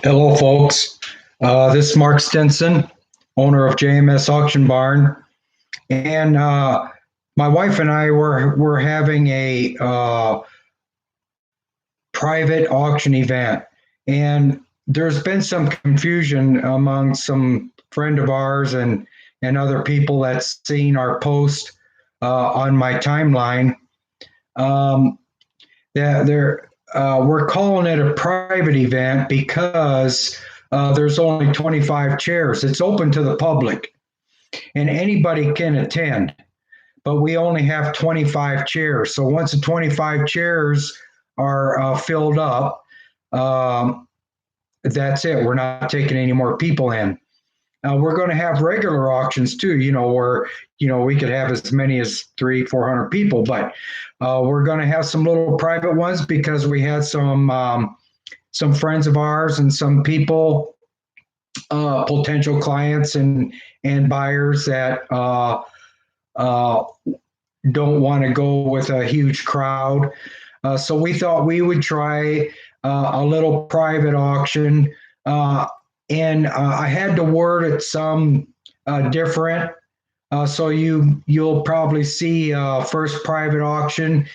Hello, folks. This is Mark Stinson, owner of JMS Auction Barn, and my wife and I were having a private auction event, and there's been some confusion among some friend of ours and other people that's seen our post on my timeline. Um, that they're We're calling it a private event because there's only 25 chairs. It's open to the public and anybody can attend, but we only have 25 chairs. So once the 25 chairs are filled up, um, that's it. We're not taking any more people in. We're going to have regular auctions too, where, we could have as many as 300-400 people, but we're going to have some little private ones because we had some friends of ours and some people, potential clients and buyers that don't want to go with a huge crowd. So we thought we would try a little private auction. And I had to word it some different. So you'll probably see first private auction,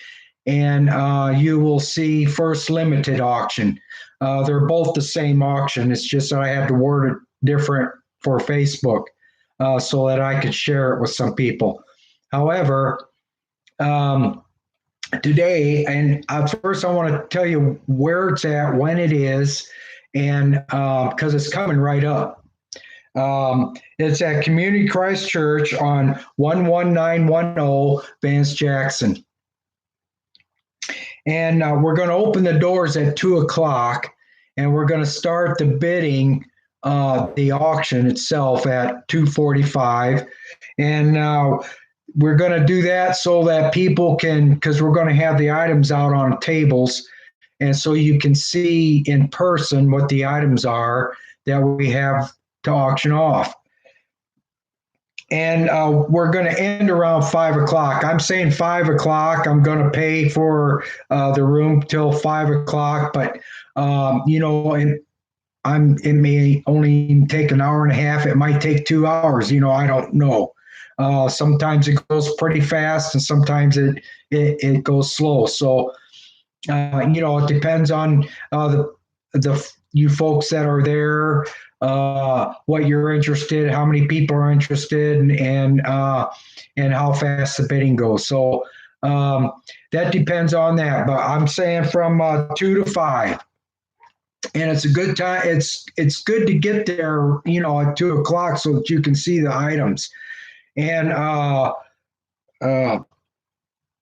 and you will see first limited auction. They're both the same auction. It's just that I had to word it different for Facebook so that I could share it with some people. However, today, and first I want to tell you where it's at, when it is, and because it's coming right up. It's at Community Christ Church on 11910 Vance Jackson. And we're going to open the doors at 2:00, and we're going to start the bidding, the auction itself at 2:45. And we're going to do that so that people can, because we're going to have the items out on tables, and so you can see in person what the items are that we have to auction off. And we're going to end around 5:00. I'm saying 5:00. I'm going to pay for the room till 5:00, but and it may only take an hour and a half. It might take 2 hours. I don't know. Sometimes it goes pretty fast, and sometimes it goes slow. So it depends on the you folks that are there, what you're interested, how many people are interested, and how fast the bidding goes. So that depends on that. But I'm saying from 2 to 5, and it's a good time. It's good to get there, at 2:00 so that you can see the items. And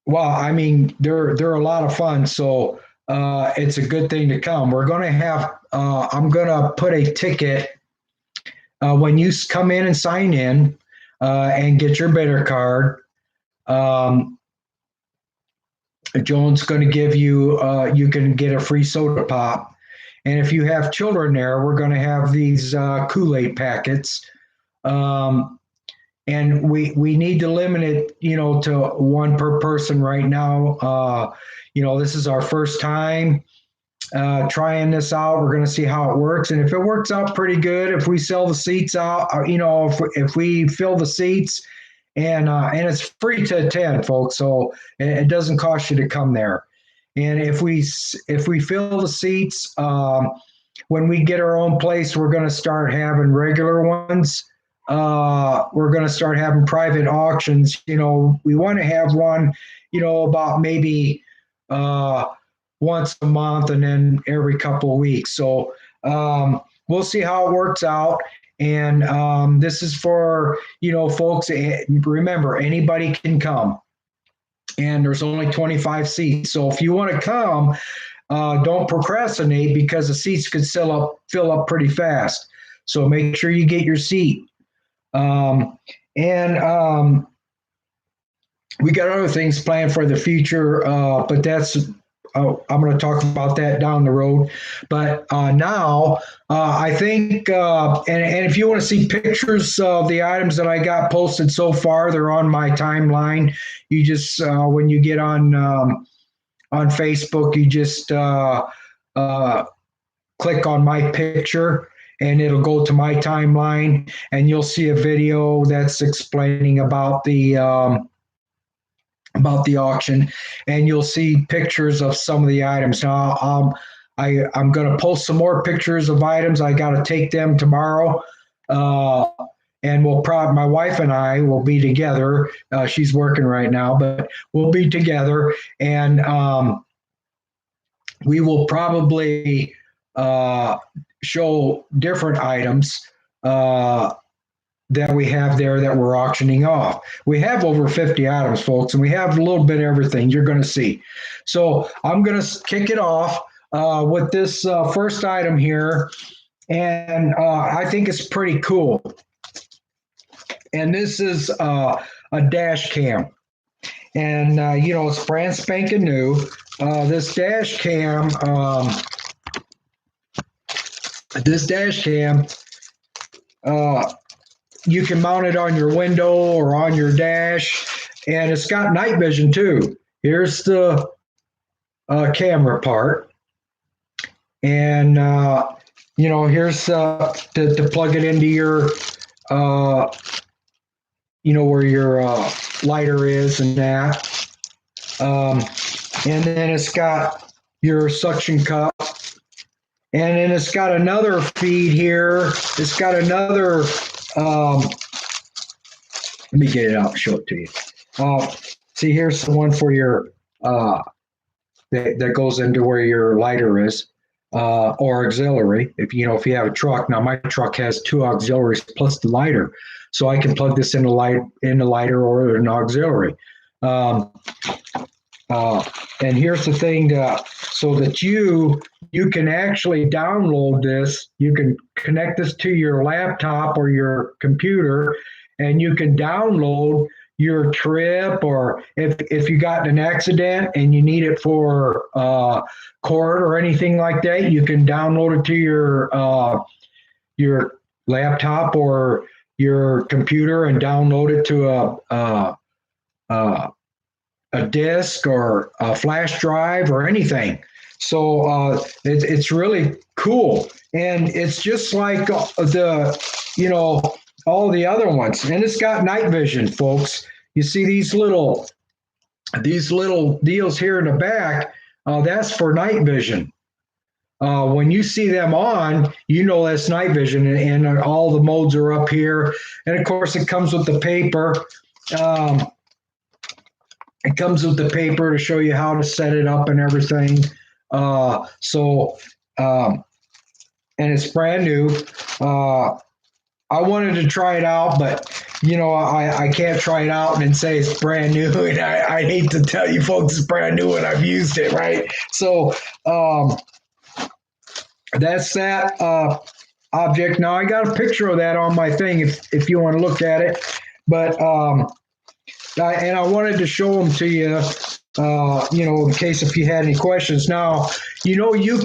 well, I mean, they're a lot of fun. So it's a good thing to come. We're going to have. I'm going to put a ticket when you come in and sign in and get your bidder card. Joan's going to give you. You can get a free soda pop, and if you have children there, we're going to have these Kool-Aid packets. And we need to limit it, to one per person right now. This is our first time trying this out. We're going to see how it works, and if it works out pretty good, if we sell the seats out, if we fill the seats, and it's free to attend, folks. So it doesn't cost you to come there. And if we fill the seats, when we get our own place, we're going to start having regular ones. We're going to start having private auctions. We want to have one, about maybe once a month and then every couple of weeks. So we'll see how it works out. And this is for, folks, remember, anybody can come. And there's only 25 seats. So if you want to come, don't procrastinate because the seats could fill up pretty fast. So make sure you get your seat. And we got other things planned for the future, but that's I'm going to talk about that down the road. But now I think, and if you want to see pictures of the items that I got posted so far, they're on my timeline. You just when you get on Facebook, you just click on my picture and it'll go to my timeline, and you'll see a video that's explaining about the auction, and you'll see pictures of some of the items. Now, I'm going to post some more pictures of items. I got to take them tomorrow. And my wife and I will be together. She's working right now, but we'll be together, and we will probably show different items that we have there that we're auctioning off. We have over 50 items, folks, and we have a little bit of everything you're going to see. So I'm going to kick it off with this first item here, and I think it's pretty cool. And this is a dash cam, and it's brand spanking new. This dash cam, you can mount it on your window or on your dash, and it's got night vision too. Here's the camera part, and here's to plug it into your where your lighter is and that. And then it's got your suction cup. And then it's got another feed here. It's got another, let me get it out and show it to you. See, here's the one for your, that goes into where your lighter is, or auxiliary. If you have a truck. Now my truck has 2 auxiliaries plus the lighter. So I can plug this in the lighter or an auxiliary. And here's the thing, so that you can actually download this. You can connect this to your laptop or your computer, and you can download your trip, or if you got in an accident and you need it for court or anything like that, you can download it to your laptop or your computer and download it to a disk or a flash drive or anything. So it's really cool, and it's just like all the other ones, and it's got night vision, folks. You see these little deals here in the back. That's for night vision. When you see them on, that's night vision, and all the modes are up here. And of course, it comes with the paper. It comes with the paper to show you how to set it up and everything. And it's brand new. I wanted to try it out, but I can't try it out and say it's brand new. And I hate to tell you folks it's brand new when I've used it, right? So that's that object. Now I got a picture of that on my thing if you want to look at it. But and I wanted to show them to you, in case if you had any questions. Now, you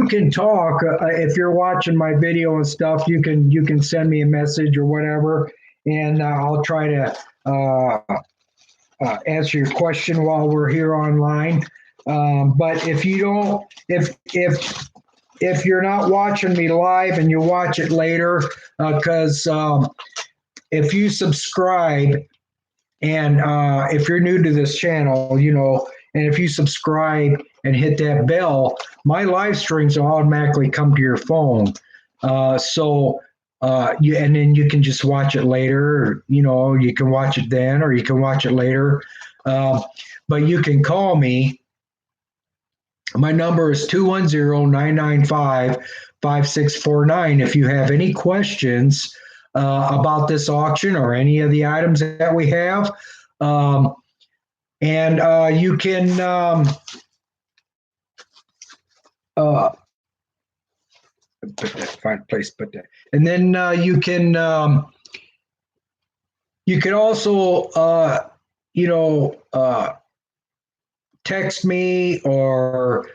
can talk if you're watching my video and stuff. You can send me a message or whatever, and I'll try to answer your question while we're here online. But if you don't, if you're not watching me live and you watch it later, because if you subscribe, and if you're new to this channel, and if you subscribe and hit that bell, my live streams will automatically come to your phone. And then you can just watch it later. You can watch it then, or you can watch it later. But you can call me. My number is 210-995-5649 if you have any questions about this auction or any of the items that we have. And you can find a place to put that. And then you can also text me or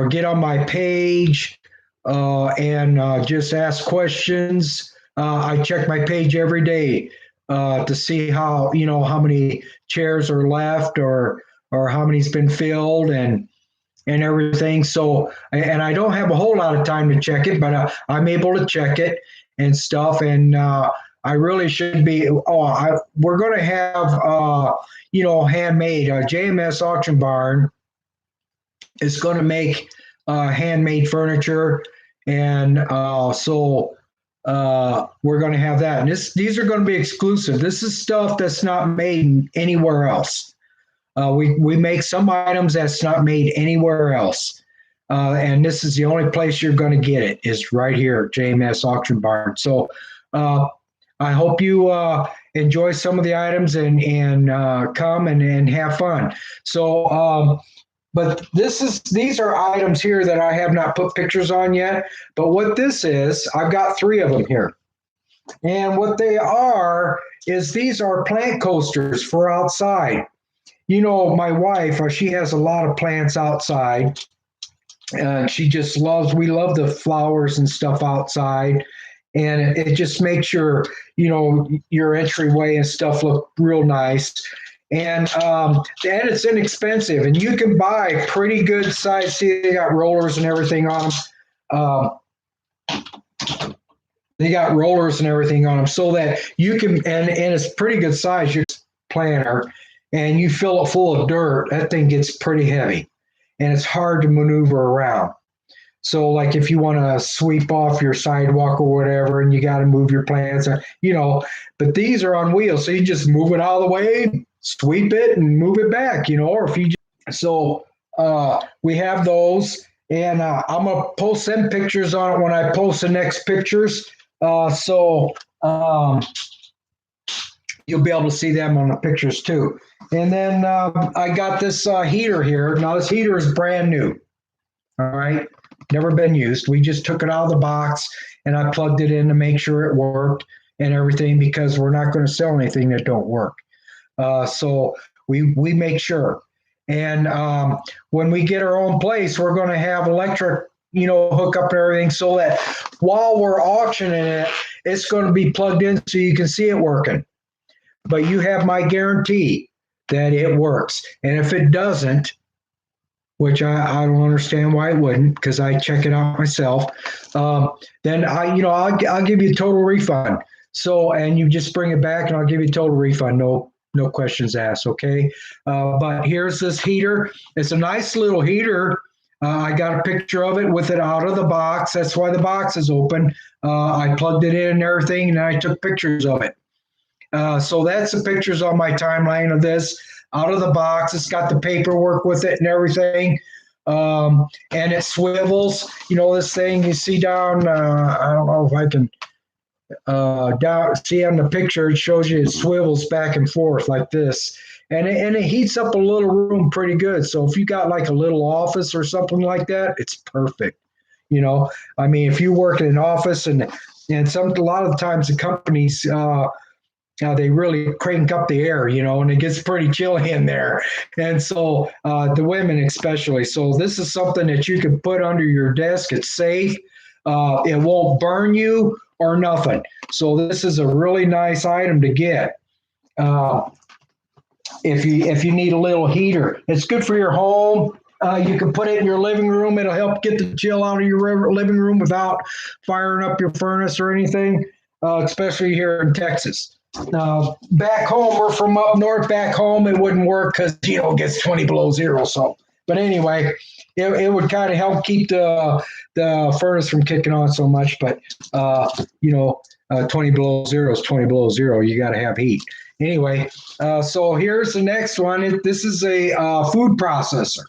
get on my page and just ask questions. I check my page every day to see how many chairs are left or how many's been filled, and and everything. So, and I don't have a whole lot of time to check it, but I'm able to check it and stuff. And I really should be. We're going to have, handmade. JMS Auction Barn is going to make handmade furniture, and we're going to have that. And these are going to be exclusive. This is stuff that's not made anywhere else. We make some items that's not made anywhere else. And this is the only place you're going to get it is right here at JMS Auction Barn. So I hope you enjoy some of the items and come and have fun. So, but these are items here that I have not put pictures on yet. But what this is, I've got 3 of them here. And what they are is these are plant coasters for outside. My wife, she has a lot of plants outside. She just we love the flowers and stuff outside. And it just makes your entryway and stuff look real nice. And it's inexpensive. And you can buy pretty good size. See, they got rollers and everything on them. They got rollers and everything on them so that you can, and it's pretty good size, your planter. And you fill it full of dirt, that thing gets pretty heavy and it's hard to maneuver around. So like if you want to sweep off your sidewalk or whatever, and you got to move your plants, but these are on wheels. So you just move it out of the way, sweep it and move it back, or if you we have those, and I'm going to post some pictures on it when I post the next pictures. You'll be able to see them on the pictures too. And then I got this heater here. Now this heater is brand new. All right. Never been used. We just took it out of the box and I plugged it in to make sure it worked and everything, because we're not going to sell anything that don't work. So we make sure. And when we get our own place, we're going to have electric, hook up and everything, so that while we're auctioning it, it's going to be plugged in so you can see it working. But you have my guarantee that it works. And if it doesn't, which I don't understand why it wouldn't, because I check it out myself, then I'll give you a total refund. So, and you just bring it back and I'll give you a total refund. No questions asked. Okay. But here's this heater. It's a nice little heater. I got a picture of it with it out of the box. That's why the box is open. I plugged it in and everything, and I took pictures of it. So that's the pictures on my timeline of this out of the box. It's got the paperwork with it and everything. And it swivels, this thing you see down, I don't know if I can see on the picture, it shows you it swivels back and forth like this. And it heats up a little room pretty good. So if you got like a little office or something like that, it's perfect. If you work in an office and a lot of the times the companies, they really crank up the air, and it gets pretty chilly in there. And so the women especially. So this is something that you can put under your desk. It's safe. It won't burn you or nothing. So this is a really nice item to get. If you need a little heater, it's good for your home. You can put it in your living room. It'll help get the chill out of your living room without firing up your furnace or anything, especially here in Texas. Back home, we're from up north. Back home, it wouldn't work because it gets 20 below zero. So, but anyway, it would kind of help keep the furnace from kicking on so much. But 20 below zero is 20 below zero. You got to have heat. Anyway, so here's the next one. This is a food processor.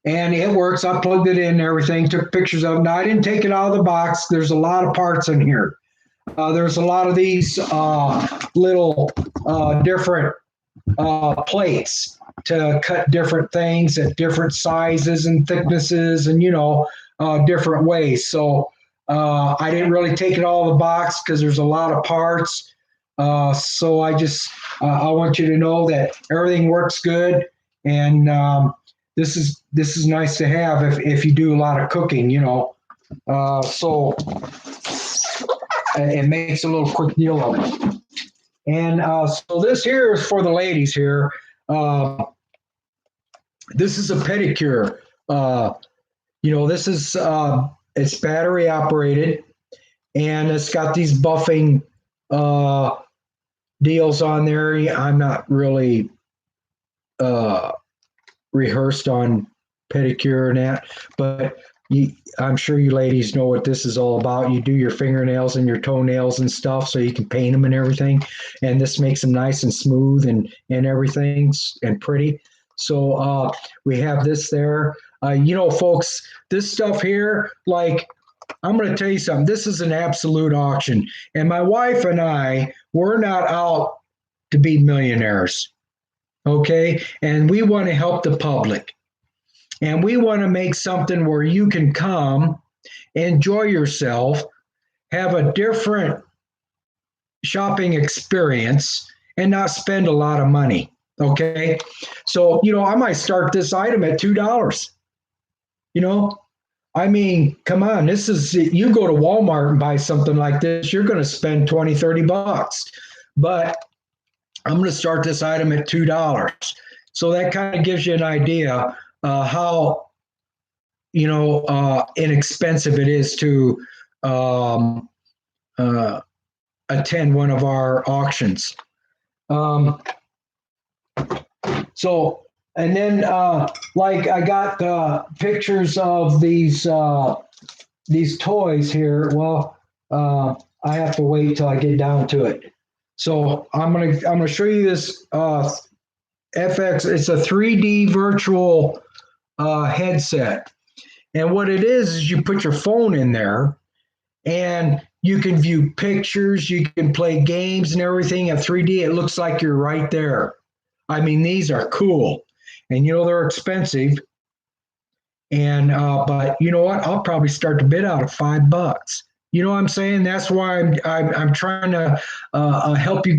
And it works. I plugged it in and everything, took pictures of it. Now, I didn't take it out of the box. There's a lot of parts in here. There's a lot of these little different plates to cut different things at different sizes and thicknesses and, different ways. So I didn't really take it out of the box because there's a lot of parts. So I want you to know that everything works good. And this is nice to have if you do a lot of cooking, so it makes a little quick deal of it. And so this here is for the ladies here. This is a pedicure. This is it's battery operated, and it's got these buffing uh, deals on there. I'm not really uh, rehearsed on pedicure and that, but I'm sure you ladies know what this is all about. You do your fingernails and your toenails and stuff so you can paint them and everything, and this makes them nice and smooth and everything and pretty. So we have this there. Folks, this stuff here, like I'm going to tell you something. This is an absolute auction, and my wife and I, we're not out to be millionaires, okay? And we want to help the public. And we want to make something where you can come, enjoy yourself, have a different shopping experience, and not spend a lot of money. Okay. So, I might start this item at $2. You know, I mean, come on, this is, you go to Walmart and buy something like this, you're going to spend 20, $30. But I'm going to start this item at $2. So that kind of gives you an idea how inexpensive it is to um, uh, attend one of our auctions. Um, so, and then like I got pictures of these toys here. Well, I have to wait till I get down to it. So I'm gonna show you this FX. It's a 3D virtual headset. And what it is you put your phone in there and you can view pictures, you can play games and everything at 3D. It looks like you're right there. I mean, these are cool. And they're expensive. And but you know what? I'll probably start the bid out at $5. You know what I'm saying? That's why I'm trying to help you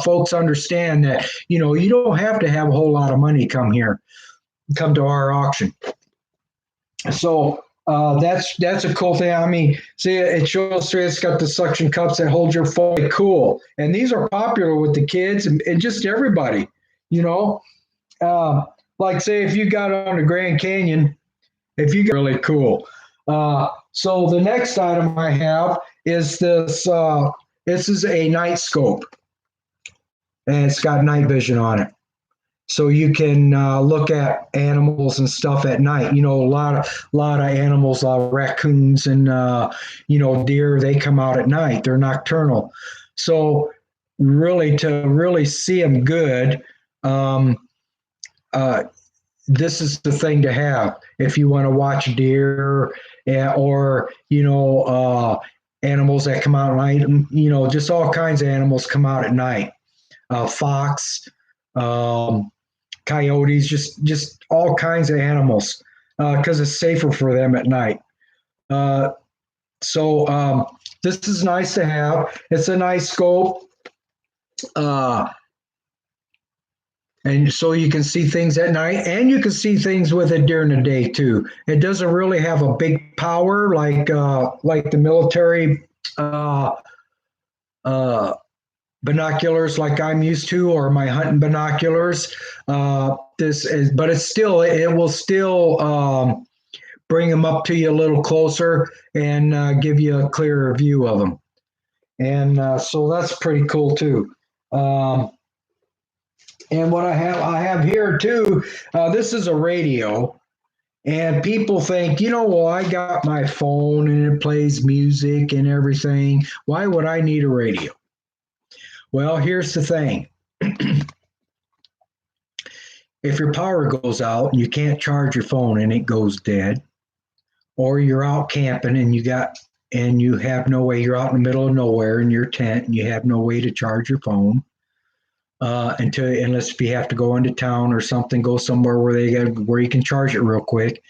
folks understand that you don't have to have a whole lot of money come to our auction. So that's a cool thing. I mean, see, it shows it's got the suction cups that hold your phone. Cool, and these are popular with the kids and just everybody. You know, like say if you got on the Grand Canyon, if you got really cool. So the next item I have is this. This is a night scope, and it's got night vision on it. So you can look at animals and stuff at night. A lot of animals, raccoons and deer. They come out at night. They're nocturnal. So really, to really see them good, this is the thing to have if you want to watch deer or animals that come out at night. Just all kinds of animals come out at night. Fox. Coyotes, just all kinds of animals, because it's safer for them at night. So this is nice to have. It's a nice scope, and so you can see things at night, and you can see things with it during the day too. It doesn't really have a big power like the military binoculars like I'm used to, or my hunting binoculars. But it will still bring them up to you a little closer and give you a clearer view of them. And so that's pretty cool too. And what I have here too, this is a radio. And people think, well, I got my phone and it plays music and everything. Why would I need a radio? Well, here's the thing. If your power goes out and you can't charge your phone and it goes dead, or you're out camping and you have no way, you're out in the middle of nowhere in your tent and you have no way to charge your phone, unless if you have to go into town or something, go somewhere where you can charge it real quick.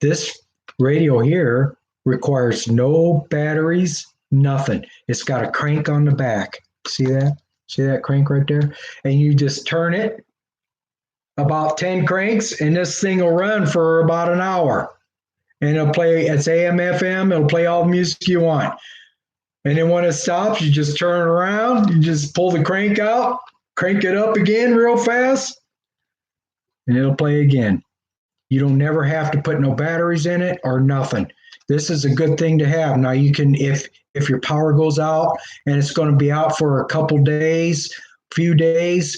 This radio here requires no batteries, nothing. It's got a crank on the back. See that? See that crank right there? And you just turn it about 10 cranks, and this thing will run for about an hour. And it'll play, it's AM, FM, it'll play all the music you want. And then when it stops, you just turn it around, you just pull the crank out, crank it up again real fast, and it'll play again. You don't never have to put no batteries in it or nothing. This is a good thing to have. Now you can, if your power goes out and it's going to be out for a couple days, few days,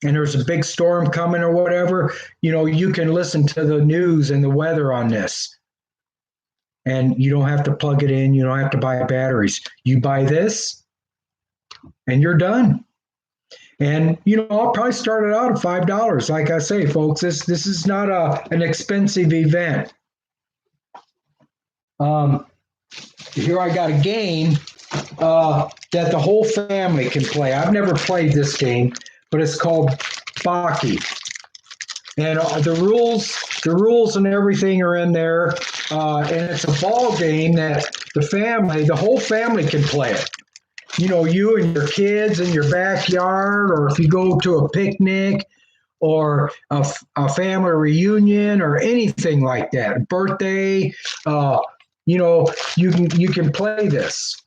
and there's a big storm coming or whatever, you can listen to the news and the weather on this. And you don't have to plug it in. You don't have to buy batteries. You buy this and you're done. And, I'll probably start it out at $5. Like I say, folks, this is not an expensive event. Here I got a game that the whole family can play. I've never played this game, but it's called Bakke. And the rules and everything are in there. And it's a ball game that the whole family can play it. You and your kids in your backyard, or if you go to a picnic or a family reunion or anything like that, birthday, you can play this.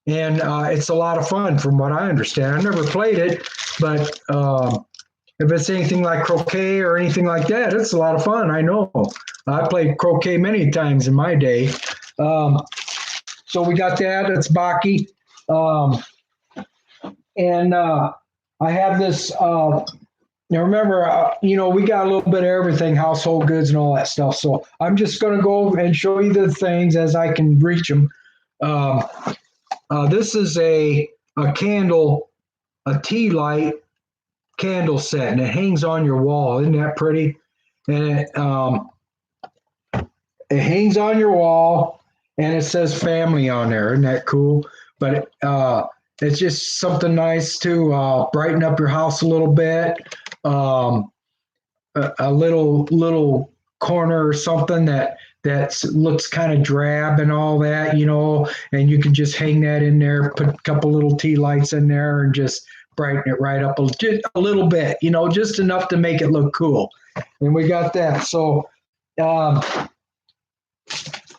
And it's a lot of fun from what I understand. I've never played it, but if it's anything like croquet or anything like that, it's a lot of fun. I know. I played croquet many times in my day. So we got that. It's Bakke. And I have this, now remember, we got a little bit of everything, household goods and all that stuff. So I'm just going to go and show you the things as I can reach them. This is a candle, a tea light candle set, and it hangs on your wall. Isn't that pretty? And it hangs on your wall, and it says family on there. Isn't that cool? But it's just something nice to brighten up your house a little bit. A little corner or something that looks kind of drab and all that, and you can just hang that in there, put a couple little tea lights in there, and just brighten it right up just a little bit, just enough to make it look cool. And we got that. So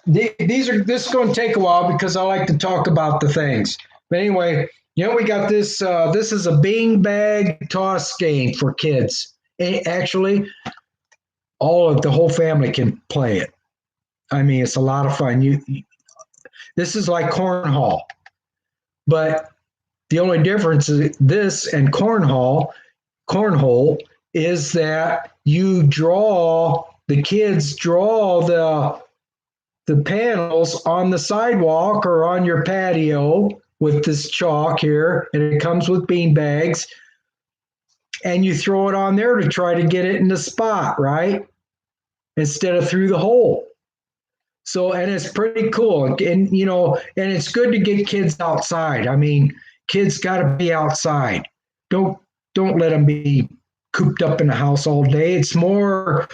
this is going to take a while because I like to talk about the things. But anyway, we got this. This is a Beanbag Toss game for kids. Actually, the whole family can play it. I mean, it's a lot of fun. This is like cornhole, but the only difference is this and cornhole is that the kids draw the panels on the sidewalk or on your patio with this chalk here, and it comes with bean bags, and you throw it on there to try to get it in the spot, right? Instead of through the hole. So, and it's pretty cool. And, and it's good to get kids outside. I mean, kids got to be outside. Don't let them be cooped up in the house all day. It's more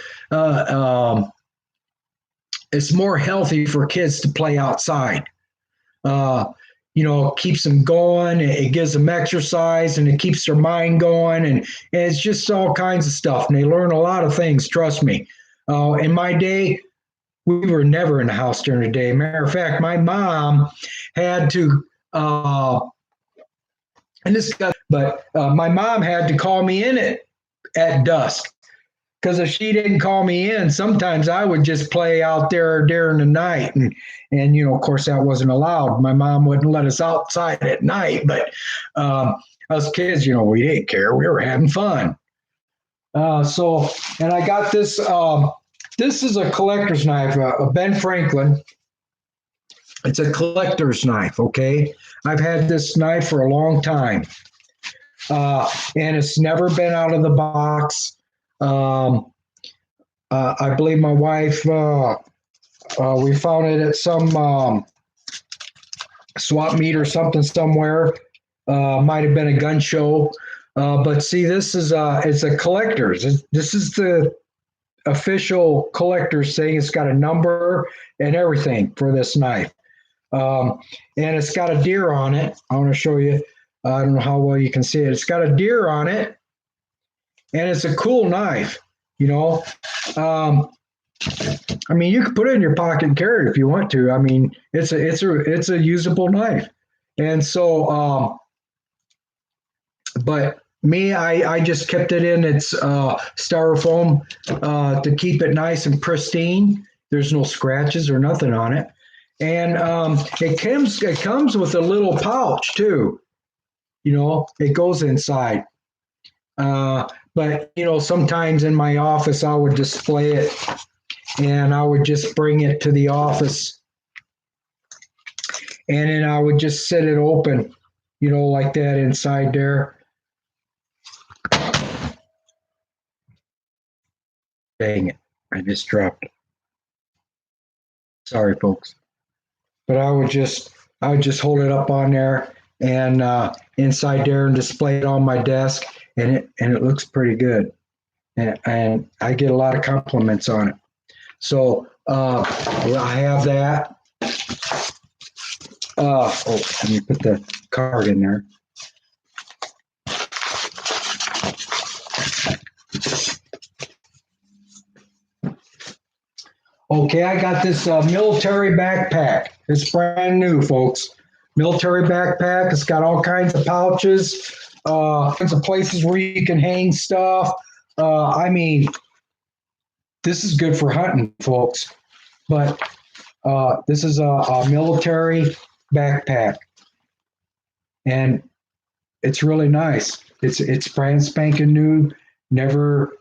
healthy for kids to play outside. Keeps them going. It gives them exercise, and it keeps their mind going, and it's just all kinds of stuff. And they learn a lot of things. Trust me. In my day, we were never in the house during the day. Matter of fact, my mom had to. My mom had to call me in at dusk, because if she didn't call me in, sometimes I would just play out there during the night, and of course that wasn't allowed. My mom wouldn't let us outside at night, but us kids, we didn't care. We were having fun. And I got this. This is a collector's knife, a Ben Franklin. It's a collector's knife, okay? I've had this knife for a long time, and it's never been out of the box. I believe my wife, we found it at some swap meet or something somewhere. Might have been a gun show. But see, this is it's a collector's. This is the official collector's thing. It's got a number and everything for this knife. And it's got a deer on it. I want to show you. I don't know how well you can see it. It's got a deer on it, and it's a cool knife. I mean, you can put it in your pocket and carry it if you want to. I mean, it's a usable knife, and so, but Me, I just kept it in its styrofoam to keep it nice and pristine. There's no scratches or nothing on it, and it comes with a little pouch too. It goes inside. But sometimes in my office I would display it, and I would just bring it to the office, and then I would just set it open, like that inside there. Dang it. I just dropped it. Sorry, folks. But I would just hold it up on there and inside there and display it on my desk, and it looks pretty good. And I get a lot of compliments on it. So I have that. Let me put the card in there. Okay, I got this military backpack. It's brand new, folks. Military backpack. It's got all kinds of pouches, kinds of places where you can hang stuff. I mean, this is good for hunting, folks. But this is a military backpack, and it's really nice. It's brand spanking new. Never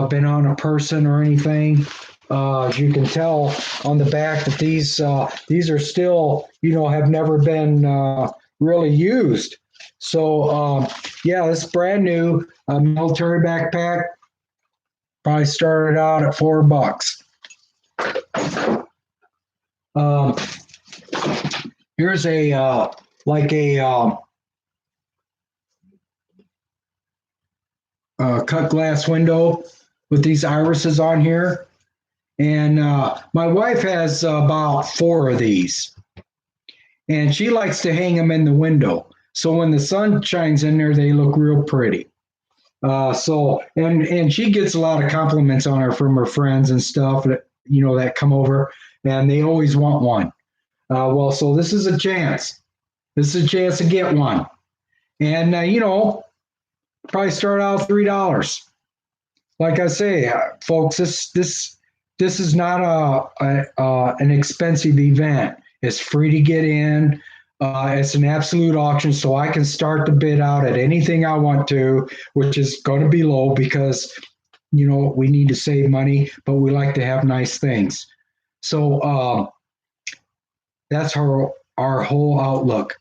been on a person or anything. As you can tell on the back that these are still, have never been really used. So yeah, this brand new military backpack probably started out at $4. Um, Here's a like a cut glass window with these irises on here. And my wife has about 4 of these, and she likes to hang them in the window. So when the sun shines in there, they look real pretty. And she gets a lot of compliments on her from her friends and stuff that come over, and they always want one. Well, so this is a chance. This is a chance to get one, and probably start out $3. Like I say, folks, this is not an expensive event. It's free to get in. It's an absolute auction, so I can start the bid out at anything I want to, which is going to be low because we need to save money, but we like to have nice things. So that's our whole outlook.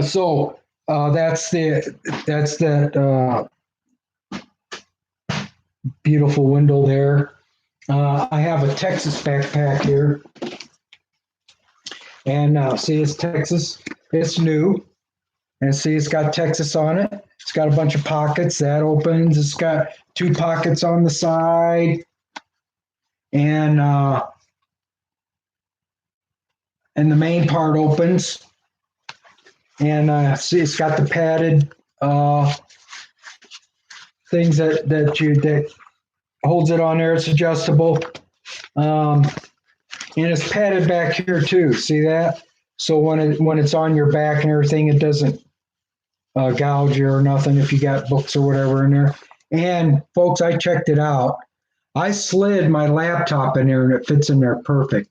So that's that beautiful window there. I have a Texas backpack here, and see, it's Texas. It's new, and see, it's got Texas on it. It's got a bunch of pockets that opens. It's got 2 pockets on the side, and the main part opens, and see, it's got the padded things that holds it on there. It's adjustable. And it's padded back here too. See that? So when it's on your back and everything, it doesn't gouge you or nothing if you got books or whatever in there. And folks, I checked it out. I slid my laptop in there and it fits in there perfect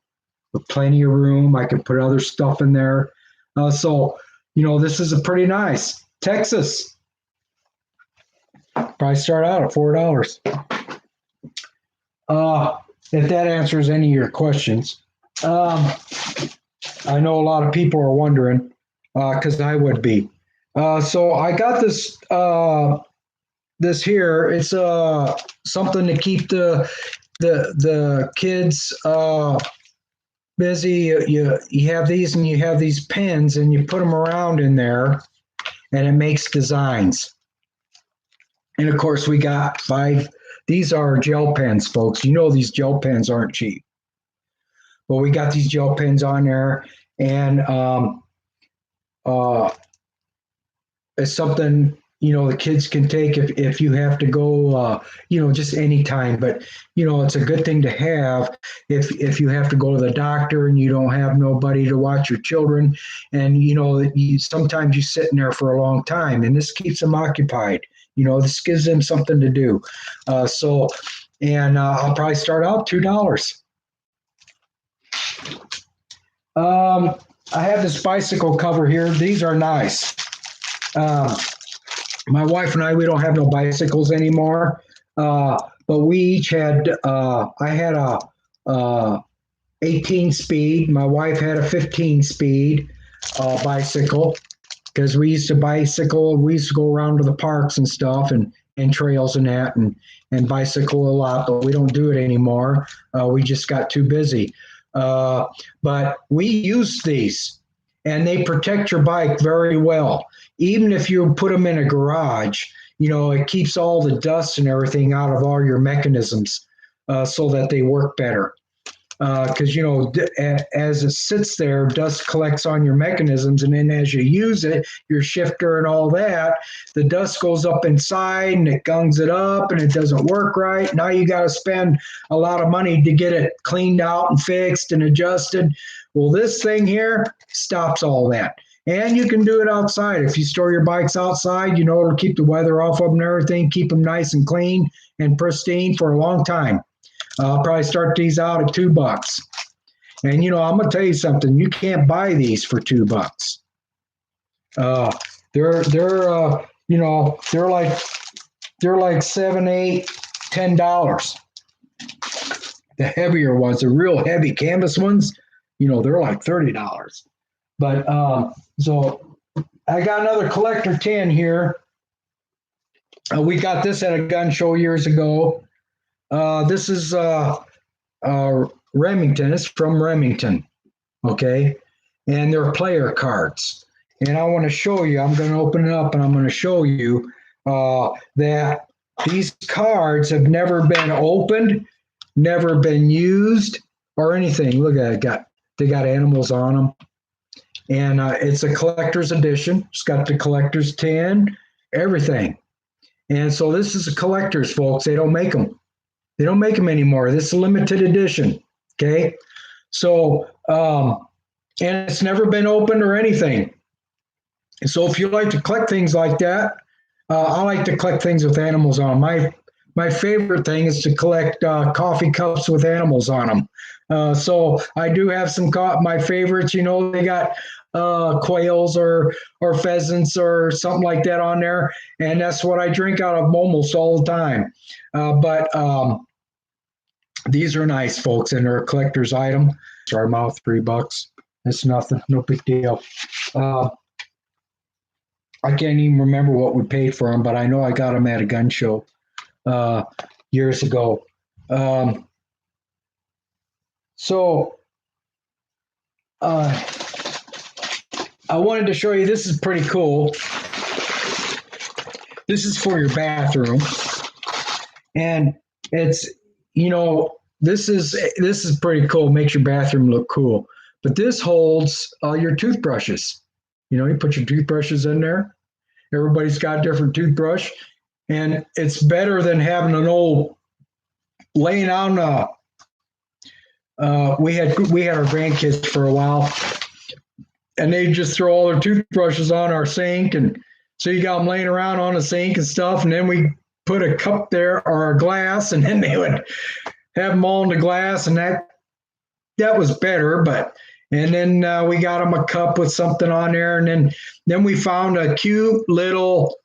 with plenty of room. I can put other stuff in there. So this is a pretty nice Texas. Probably start out at $4. If that answers any of your questions. I know a lot of people are wondering, because I would be. So I got this this here. It's something to keep the kids busy. You have these, and you have these pins, and you put them around in there, and it makes designs. And of course, we got 5. These are gel pens, folks. These gel pens aren't cheap. But we got these gel pens on there, and it's something the kids can take if you have to go, just anytime. But, it's a good thing to have if you have to go to the doctor and you don't have nobody to watch your children. And, sometimes you sit in there for a long time, and this keeps them occupied. This gives them something to do. I'll probably start out $2. I have this bicycle cover here. These are nice. My wife and I, we don't have no bicycles anymore, but we each had. I had a 18 speed. My wife had a 15 speed bicycle because we used to bicycle. We used to go around to the parks and stuff and trails and that and bicycle a lot, but we don't do it anymore. We just got too busy. But we use these, and they protect your bike very well. Even if you put them in a garage, it keeps all the dust and everything out of all your mechanisms so that they work better. Because, as it sits there, dust collects on your mechanisms. And then as you use it, your shifter and all that, the dust goes up inside and it gungs it up and it doesn't work right. Now you got to spend a lot of money to get it cleaned out and fixed and adjusted. Well, this thing here stops all that. And you can do it outside. If you store your bikes outside, it'll keep the weather off of them and everything, keep them nice and clean and pristine for a long time. I'll probably start these out at $2. And, I'm going to tell you something. You can't buy these for $2. They're like $7, $8, $10. The heavier ones, the real heavy canvas ones, they're like $30. But so I got another collector tin here. We got this at a gun show years ago. This is Remington. It's from Remington. Okay. And they're player cards. And I want to show you, I'm going to open it up and I'm going to show you that these cards have never been opened, never been used or anything. Look at it. They got animals on them. And it's a collector's edition. It's got the collector's tin, everything. And so this is a collector's, folks. They don't make them. They don't make them anymore. This is a limited edition. Okay. So, and it's never been opened or anything. So if you like to collect things like that, I like to collect things with animals on them. My favorite thing is to collect coffee cups with animals on them. So I do have some my favorites. They got quails or pheasants or something like that on there, and that's what I drink out of almost all the time. But these are nice, folks, and they're a collector's item. Sorry, mouth, $3. It's nothing, no big deal. I can't even remember what we paid for them, but I know I got them at a gun show years ago. I wanted to show you, this is pretty cool. This is for your bathroom. And it's, this is pretty cool. Makes your bathroom look cool. But this holds your toothbrushes. You put your toothbrushes in there. Everybody's got a different toothbrush. And it's better than having an old laying on. We had our grandkids for a while, and they just throw all their toothbrushes on our sink, and so you got them laying around on the sink and stuff. And then we put a cup there or a glass, and then they would have them all in the glass, and that was better. And then we got them a cup with something on there, and then we found a cute little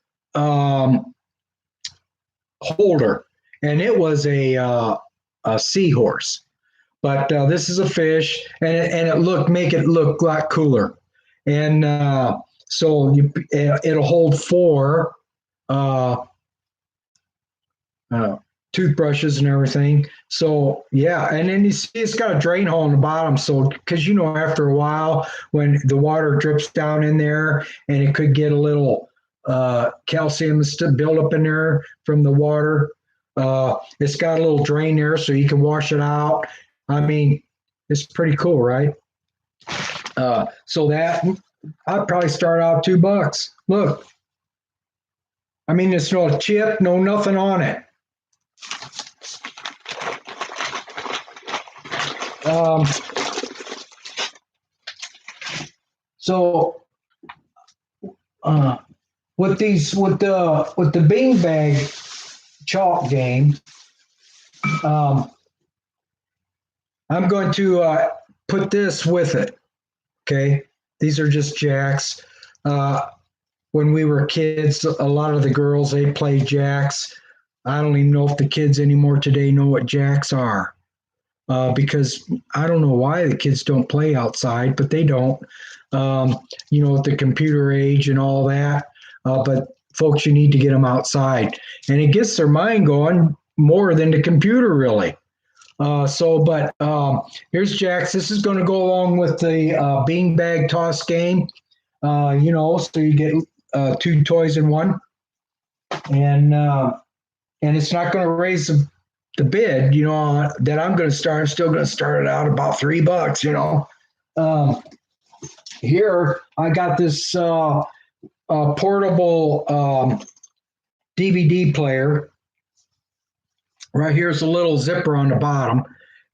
holder, and it was a seahorse, but this is a fish, and it make it look a lot cooler. And so it'll hold 4 toothbrushes and everything. So yeah, and then you see it's got a drain hole in the bottom. So because after a while when the water drips down in there, and it could get a little calcium build up in there from the water. It's got a little drain there so you can wash it out. I mean, it's pretty cool, right? So that I'd probably start out $2. Look, I mean, there's no chip, no nothing on it. Um, so uh, with the beanbag chalk game, um, I'm going to put this with it. Okay, these are just jacks. When we were kids, a lot of the girls they play jacks. I don't even know if the kids anymore today know what jacks are. Because I don't know why the kids don't play outside, but they don't. With the computer age and all that. But folks, you need to get them outside, and it gets their mind going more than the computer, really. But here's Jax. This is going to go along with the beanbag toss game. So you get two toys in one, and uh, and it's not going to raise the bid, that I'm going to start. I'm still going to start it out about $3, Um, Here, I got this portable DVD player. Right here's a little zipper on the bottom.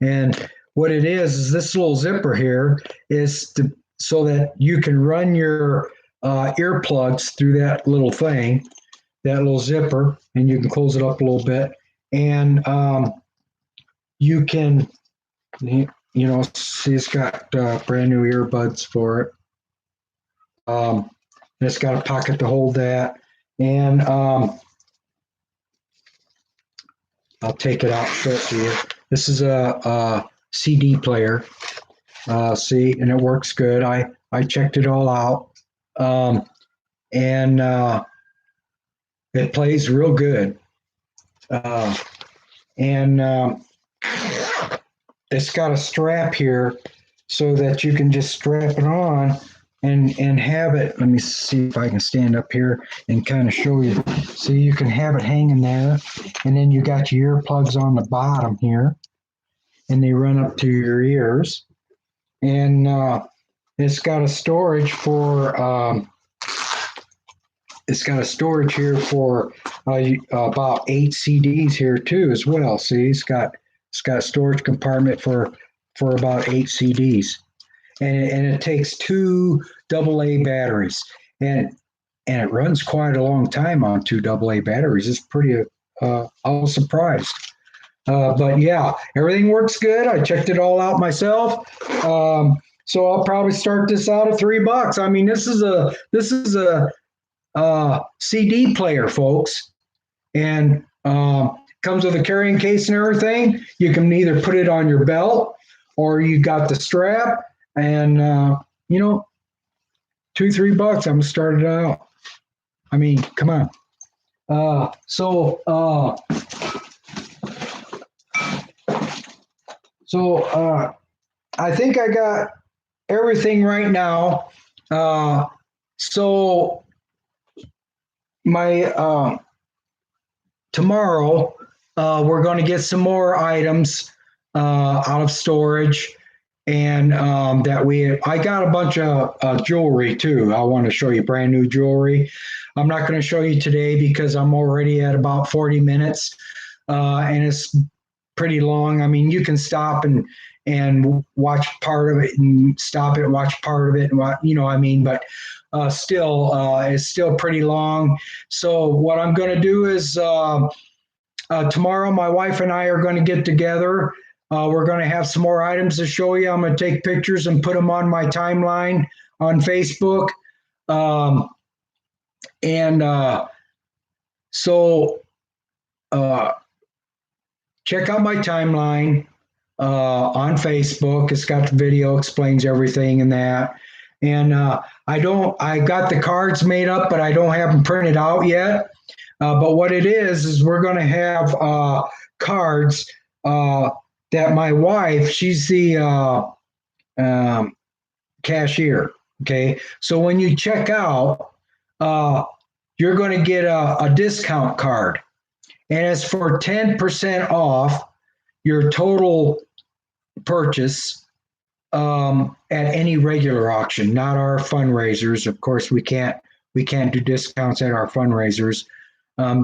And what it is this little zipper here is so that you can run your earplugs through that little thing, that little zipper, and you can close it up a little bit. And you can, see it's got brand new earbuds for it. And it's got a pocket to hold that. And I'll take it out and show it to you. This is a CD player. See, and it works good. I checked it all out. And it plays real good. And it's got a strap here so that you can just strap it on and have it. Let me see if I can stand up here and kind of show you. So you can have it hanging there, and then you got your earplugs on the bottom here, and they run up to your ears. And it's got a storage for it's got a storage here for about 8 CDs here too as well. See, it's got a storage compartment for about 8 CDs, and it takes 2 AA batteries, and it runs quite a long time on 2 AA batteries. It's pretty. I was surprised, but yeah, everything works good. I checked it all out myself. So I'll probably start this out at $3. I mean, this is a CD player, folks, and comes with a carrying case and everything. You can either put it on your belt or you got the strap, and $2-3. I'm gonna start it out. I mean, come on. I think I got everything right now. So my tomorrow we're going to get some more items out of storage, and I got a bunch of jewelry too. I want to show you brand new jewelry. I'm not going to show you today because I'm already at about 40 minutes, and it's pretty long. I mean, you can stop and watch part of it, and stop it, watch part of it, and but it's still pretty long. So what I'm going to do is tomorrow my wife and I are going to get together. We're going to have some more items to show you. I'm going to take pictures and put them on my timeline on Facebook. So check out my timeline on Facebook. It's got the video, explains everything and that. And I got the cards made up, but I don't have them printed out yet. But what it is we're going to have cards that my wife, she's the cashier. Okay. So when you check out, you're going to get a discount card, and it's for 10% off your total purchase at any regular auction, not our fundraisers. Of course, we can't do discounts at our fundraisers.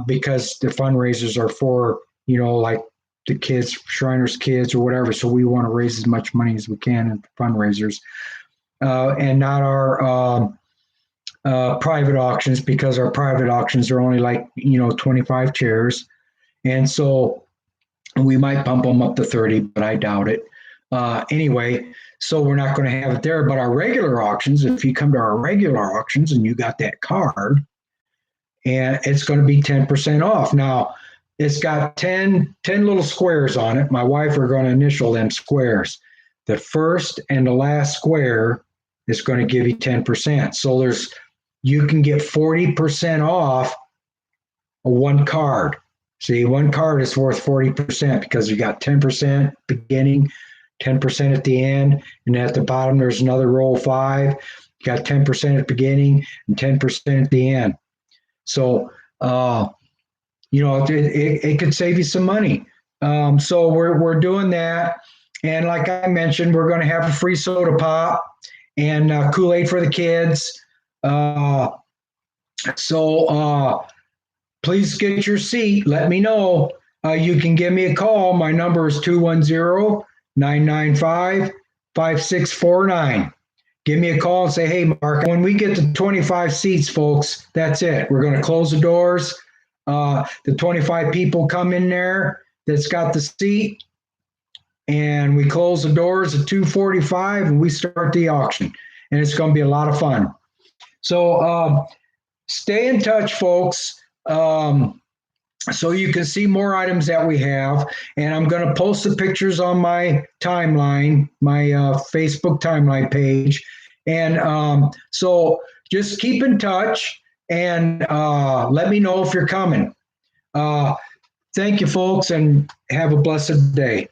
because the fundraisers are for, like the kids, Shriners Kids or whatever. So we want to raise as much money as we can at the fundraisers, and not our private auctions, because our private auctions are only like, 25 chairs. And so we might bump them up to 30, but I doubt it. Anyway, so we're not going to have it there. But our regular auctions, if you come to our regular auctions and you got that card, and it's going to be 10% off. Now, it's got 10 little squares on it. My wife are going to initial them squares. The first and the last square is going to give you 10%. So you can get 40% off one card. See, one card is worth 40% because you got 10% beginning, 10% at the end, and at the bottom there's another roll 5. You got 10% at the beginning and 10% at the end. So, it could save you some money. So we're doing that. And like I mentioned, we're going to have a free soda pop and Kool-Aid for the kids. So please get your seat. Let me know. You can give me a call. My number is 210-995-5649. Give me a call and say, hey, Mark, when we get to 25 seats, folks, that's it. We're going to close the doors. The 25 people come in there that's got the seat, and we close the doors at 2:45 and we start the auction. And it's going to be a lot of fun. So stay in touch, folks. So you can see more items that we have, and I'm going to post the pictures on my timeline, my Facebook timeline page. And so just keep in touch and let me know if you're coming. Thank you, folks, and have a blessed day.